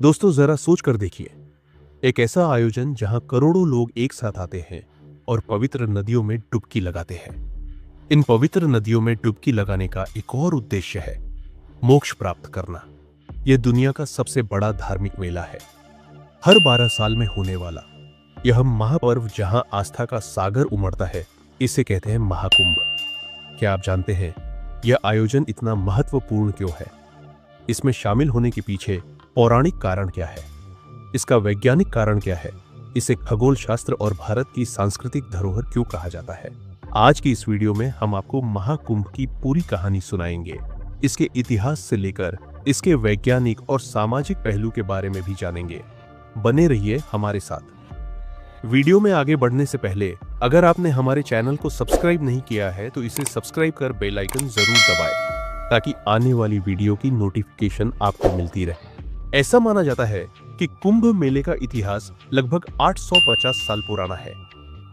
दोस्तों जरा सोच कर देखिए, एक ऐसा आयोजन जहां करोड़ों लोग एक साथ आते हैं और पवित्र नदियों में डुबकी लगाते हैं। इन पवित्र नदियों में डुबकी लगाने का एक और उद्देश्य है मोक्ष प्राप्त करना। यह दुनिया का सबसे बड़ा धार्मिक मेला है। हर 12 साल में होने वाला यह महापर्व जहां आस्था का सागर उमड़ता है, इसे कहते हैं महाकुंभ। क्या आप जानते हैं यह आयोजन इतना महत्वपूर्ण क्यों है? इसमें शामिल होने के पीछे पौराणिक कारण क्या है? इसका वैज्ञानिक कारण क्या है? इसे खगोल शास्त्र और भारत की सांस्कृतिक धरोहर क्यों कहा जाता है? आज की इस वीडियो में हम आपको महाकुंभ की पूरी कहानी सुनाएंगे। इसके इतिहास से लेकर इसके वैज्ञानिक और सामाजिक पहलू के बारे में भी जानेंगे। बने रहिए हमारे साथ। वीडियो में आगे बढ़ने से पहले अगर आपने हमारे चैनल को सब्सक्राइब नहीं किया है तो इसे सब्सक्राइब कर बेल आइकन जरूर दबाएं ताकि आने वाली वीडियो की नोटिफिकेशन आपको मिलती रहे। ऐसा माना जाता है कि कुंभ मेले का इतिहास लगभग 850 साल पुराना है।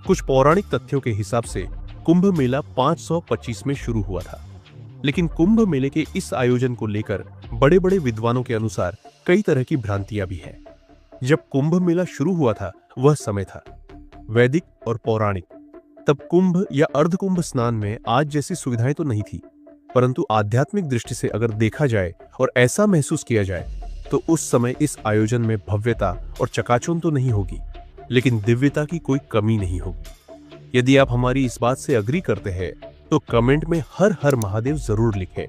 कुछ पौराणिक तथ्यों के हिसाब से कुंभ मेला 525 में शुरू हुआ था, लेकिन कुंभ मेले के इस आयोजन को लेकर बड़े बड़े विद्वानों के अनुसार कई तरह की भ्रांतियां भी हैं। जब कुंभ मेला शुरू हुआ था वह समय था वैदिक और पौराणिक। तब कुंभ या अर्धकुंभ स्नान में आज जैसी सुविधाएं तो नहीं थी, परंतु आध्यात्मिक दृष्टि से अगर देखा जाए और ऐसा महसूस किया जाए तो उस समय इस आयोजन में भव्यता और चकाचौंध तो नहीं होगी, लेकिन दिव्यता की कोई कमी नहीं होगी। यदि आप हमारी इस बात से अग्री करते हैं तो कमेंट में हर हर महादेव जरूर लिखें।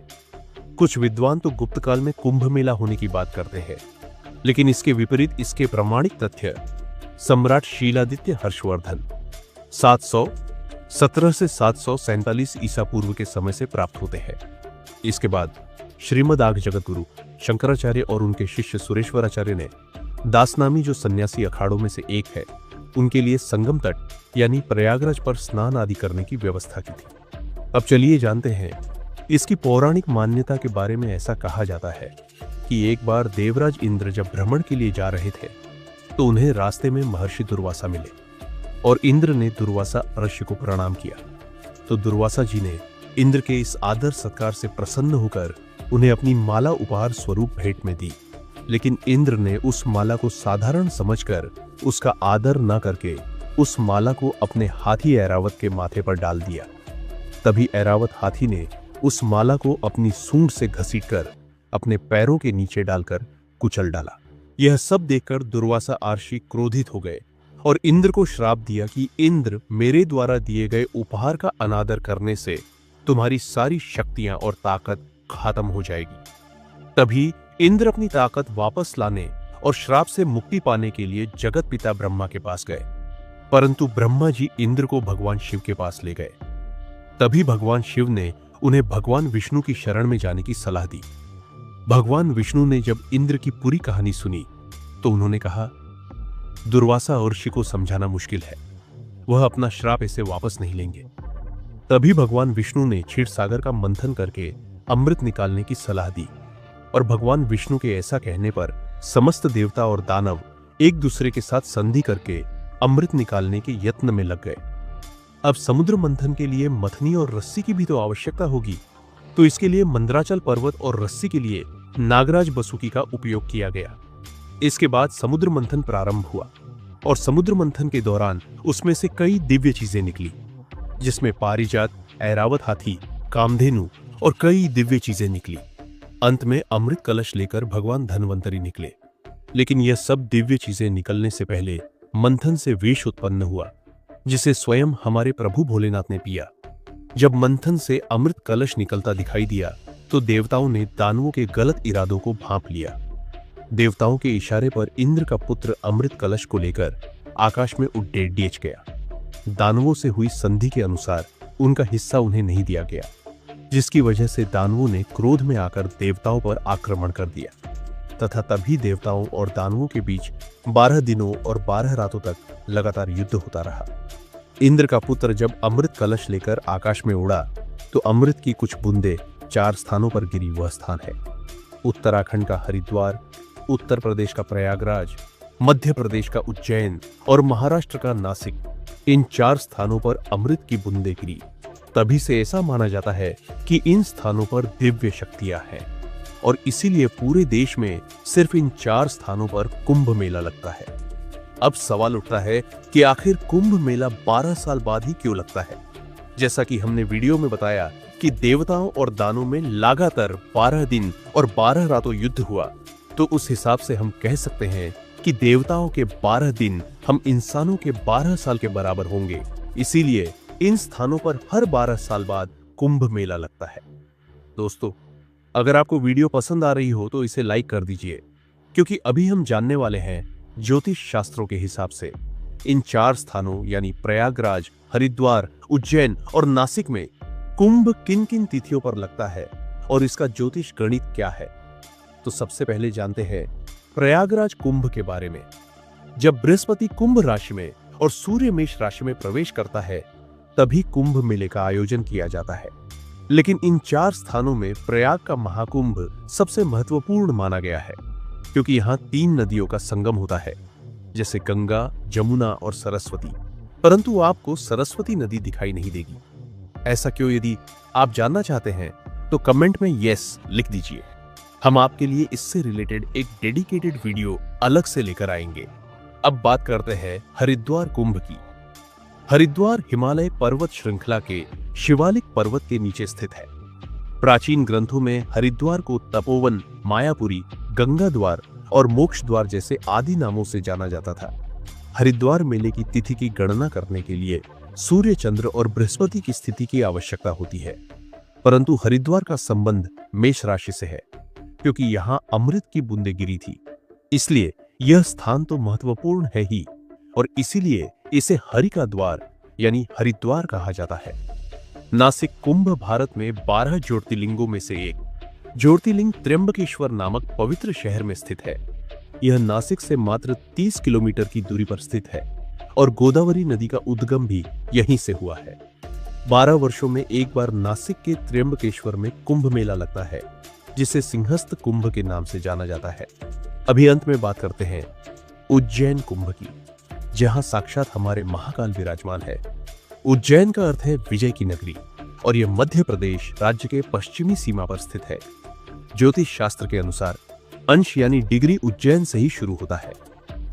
कुछ विद्वान तो गुप्त काल में कुंभ मेला होने की बात करते हैं, लेकिन इसके विपरीत इसके प्रामाणिक तथ्य सम्राट शीलादित्य हर्षवर्धन 717 से 747 ईसा पूर्व के समय से प्राप्त होते हैं। इसके बाद श्रीमद आग जगतगुरु शंकराचार्य और उनके शिष्य सुरेश्वराचार्य ने दासनामी, जो सन्यासी अखाड़ों में से एक है, उनके लिए संगम तट यानी प्रयागराज पर स्नान आदि करने की व्यवस्था की थी। अब चलिए जानते हैं इसकी पौराणिक मान्यता के बारे में। ऐसा कहा जाता है कि एक बार देवराज इंद्र जब भ्रमण के लिए जा रहे थे तो उन्हें रास्ते में महर्षि दुर्वासा मिले और इंद्र ने दुर्वासा ऋषि को प्रणाम किया। तो दुर्वासा जी ने इंद्र के इस आदर सत्कार से प्रसन्न होकर उन्हें अपनी माला उपहार स्वरूप भेंट में दी, लेकिन इंद्र ने उस माला को साधारण समझकर उसका आदर न करके उस माला को अपने हाथी ऐरावत के माथे पर डाल दिया। तभी ऐरावत हाथी ने उस माला को अपनी सूंड से घसीटकर अपने पैरों के नीचे डालकर कुचल डाला। यह सब देखकर दुर्वासा महर्षि क्रोधित हो गए और इंद्र को श्राप दिया कि इंद्र, मेरे द्वारा दिए गए उपहार का अनादर करने से तुम्हारी सारी शक्तियां और ताकत खत्म हो जाएगी। तभी इंद्र अपनी ताकत वापस लाने और श्राप से मुक्ति पाने के लिए जगत पिता ब्रह्मा के पास गए, परंतु ब्रह्मा जी इंद्र को भगवान शिव के पास ले गए। तभी भगवान शिव ने उन्हें भगवान विष्णु की शरण में जाने की सलाह दी। भगवान विष्णु ने जब इंद्र की पूरी कहानी सुनी तो उन्होंने कहा, दुर्वासा ऋषि को समझाना मुश्किल है, वह अपना श्राप ऐसे वापस नहीं लेंगे। तभी भगवान विष्णु ने क्षीर सागर का मंथन करके अमृत निकालने की सलाह दी और भगवान विष्णु के ऐसा कहने पर समस्त देवता और दानव एक दूसरे के साथ संधि करके अमृत निकालने के यत्न में लग गए। अब समुद्र मंथन के लिए मथनी और रस्सी की भी तो आवश्यकता होगी, तो इसके लिए मंदराचल पर्वत और रस्सी के लिए नागराज बसुकी का उपयोग किया गया। इसके बाद समुद्र मंथन प्रारंभ हुआ और समुद्र मंथन के दौरान उसमें से कई दिव्य चीजें निकली, जिसमें पारिजात, ऐरावत हाथी, कामधेनु और कई दिव्य चीजें निकली। अंत में अमृत कलश लेकर भगवान धन्वंतरी निकले। लेकिन यह सब दिव्य चीजें निकलने से पहले मंथन से विष उत्पन्न हुआ, जिसे स्वयं हमारे प्रभु भोलेनाथ ने पिया। जब मंथन से अमृत कलश निकलता दिखाई दिया तो देवताओं ने दानवों के गलत इरादों को भांप लिया। देवताओं के इशारे पर इंद्र का पुत्र अमृत कलश को लेकर आकाश में उड़ेच गया। दानवों से हुई संधि के अनुसार उनका हिस्सा उन्हें नहीं दिया गया, जिसकी वजह से दानवों ने क्रोध में आकर देवताओं पर आक्रमण कर दिया तथा तभी देवताओं और दानवों के बीच 12 दिनों और 12 रातों तक लगातार युद्ध होता रहा। इंद्र का पुत्र जब अमृत कलश लेकर आकाश में उड़ा तो अमृत की कुछ बूंदें 4 स्थानों पर गिरी। वह स्थान है उत्तराखंड का हरिद्वार, उत्तर प्रदेश का प्रयागराज, मध्य प्रदेश का उज्जैन और महाराष्ट्र का नासिक। इन 4 स्थानों पर अमृत की बूंदें गिरी। तभी से ऐसा माना जाता है कि इन स्थानों पर दिव्य शक्तियां हैं और इसीलिए पूरे देश में सिर्फ इन 4 स्थानों पर कुंभ मेला लगता है। अब सवाल उठता है कि आखिर कुंभ मेला 12 साल बाद ही क्यों लगता है। जैसा कि हमने वीडियो में बताया कि देवताओं और दानों में लगातार 12 दिन और 12 रातों युद्ध हुआ, तो उस हिसाब से हम कह सकते हैं कि देवताओं के 12 दिन हम इंसानों के 12 साल के बराबर होंगे। इसीलिए इन स्थानों पर हर 12 साल बाद कुंभ मेला लगता है। दोस्तों, अगर आपको वीडियो पसंद आ रही हो तो इसे लाइक कर दीजिए, क्योंकि अभी हम जानने वाले हैं ज्योतिष शास्त्रों के हिसाब से इन 4 स्थानों यानी प्रयागराज, हरिद्वार, उज्जैन और नासिक में कुंभ किन किन तिथियों पर लगता है और इसका ज्योतिष गणित क्या है। तो सबसे पहले जानते हैं प्रयागराज कुंभ के बारे में। जब बृहस्पति कुंभ राशि में और सूर्य मेष राशि में प्रवेश करता है, तभी कुंभ मेले का आयोजन किया जाता है। लेकिन इन 4 स्थानों में प्रयाग का महाकुंभ सबसे महत्वपूर्ण माना गया है, क्योंकि यहाँ 3 नदियों का संगम होता है, जैसे गंगा, जमुना और सरस्वती। परंतु आपको सरस्वती नदी दिखाई नहीं देगी। ऐसा क्यों? यदि आप जानना चाहते हैं तो कमेंट में यस लिख दीजिए। हम आपके लिए इससे रिलेटेड एक डेडिकेटेड वीडियो अलग से लेकर आएंगे। अब बात करते हैं हरिद्वार कुंभ की। हरिद्वार हिमालय पर्वत श्रृंखला के शिवालिक पर्वत के नीचे स्थित है। प्राचीन ग्रंथों में हरिद्वार को तपोवन, मायापुरी, गंगा द्वार और मोक्ष द्वार जैसे आदि नामों से जाना जाता था। हरिद्वार मेले की तिथि की गणना करने के लिए सूर्य, चंद्र और बृहस्पति की स्थिति की आवश्यकता होती है। परंतु हरिद्वार का संबंध मेष राशि से है, क्योंकि यहाँ अमृत की बूंदें गिरी थी। इसलिए यह स्थान तो महत्वपूर्ण है ही, और इसीलिए इसे हरि का द्वार यानी हरिद्वार कहा जाता है। नासिक कुंभ भारत में 12 ज्योतिर्लिंगों में से एक ज्योतिर्लिंग त्र्यंबकेश्वर नामक पवित्र शहर में स्थित है। यह नासिक से मात्र 30 किलोमीटर की दूरी पर स्थित है और गोदावरी नदी का उद्गम भी यहीं से हुआ है। 12 वर्षों में एक बार नासिक के त्र्यंबकेश्वर में कुंभ मेला लगता है, जिसे सिंहस्थ कुंभ के नाम से जाना जाता है। अभी अंत में बात करते हैं उज्जैन कुंभ की, जहां साक्षात हमारे महाकाल विराजमान है। उज्जैन का अर्थ है विजय की नगरी, और यह मध्य प्रदेश राज्य के पश्चिमी सीमा पर स्थित है। ज्योतिष शास्त्र के अनुसार अंश यानी डिग्री उज्जैन से ही शुरू होता है।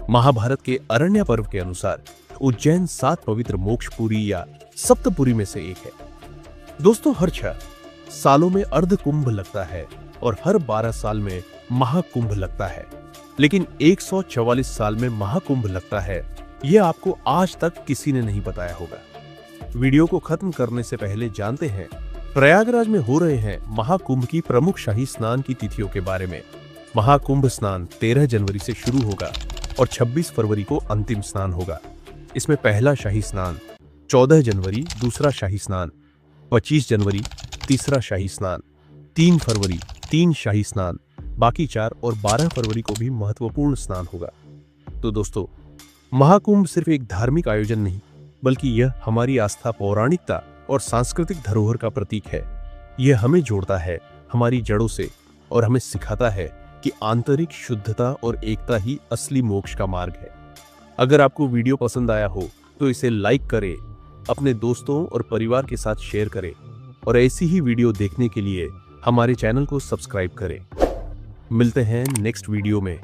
महाभारत के अरण्य पर्व के अनुसार उज्जैन 7 पवित्र मोक्षपुरी या सप्तपुरी में से एक है। दोस्तों, हर 6 सालों में अर्ध कुंभ लगता है और हर 12 साल में महाकुंभ लगता है, लेकिन 144 साल में महाकुंभ लगता है, यह आपको आज तक किसी ने नहीं बताया होगा। वीडियो को खत्म करने से पहले जानते हैं प्रयागराज में हो रहे हैं महाकुंभ की प्रमुख शाही स्नान की तिथियों के बारे में। महाकुंभ स्नान 13 जनवरी से शुरू होगा और 26 फरवरी को अंतिम स्नान होगा। इसमें पहला शाही स्नान 14 जनवरी, दूसरा शाही स्नान 25 जनवरी, तीसरा शाही स्नान 3 फरवरी, 3 शाही स्नान, बाकी 4 और 12 फरवरी को भी महत्वपूर्ण स्नान होगा। तो दोस्तों, महाकुंभ सिर्फ एक धार्मिक आयोजन नहीं, बल्कि यह हमारी आस्था, पौराणिकता और सांस्कृतिक धरोहर का प्रतीक है। यह हमें जोड़ता है हमारी जड़ों से और हमें सिखाता है कि आंतरिक शुद्धता और एकता ही असली मोक्ष का मार्ग है। अगर आपको वीडियो पसंद आया हो तो इसे लाइक करें, अपने दोस्तों और परिवार के साथ शेयर करें, और ऐसी ही वीडियो देखने के लिए हमारे चैनल को सब्सक्राइब करें। मिलते हैं नेक्स्ट वीडियो में।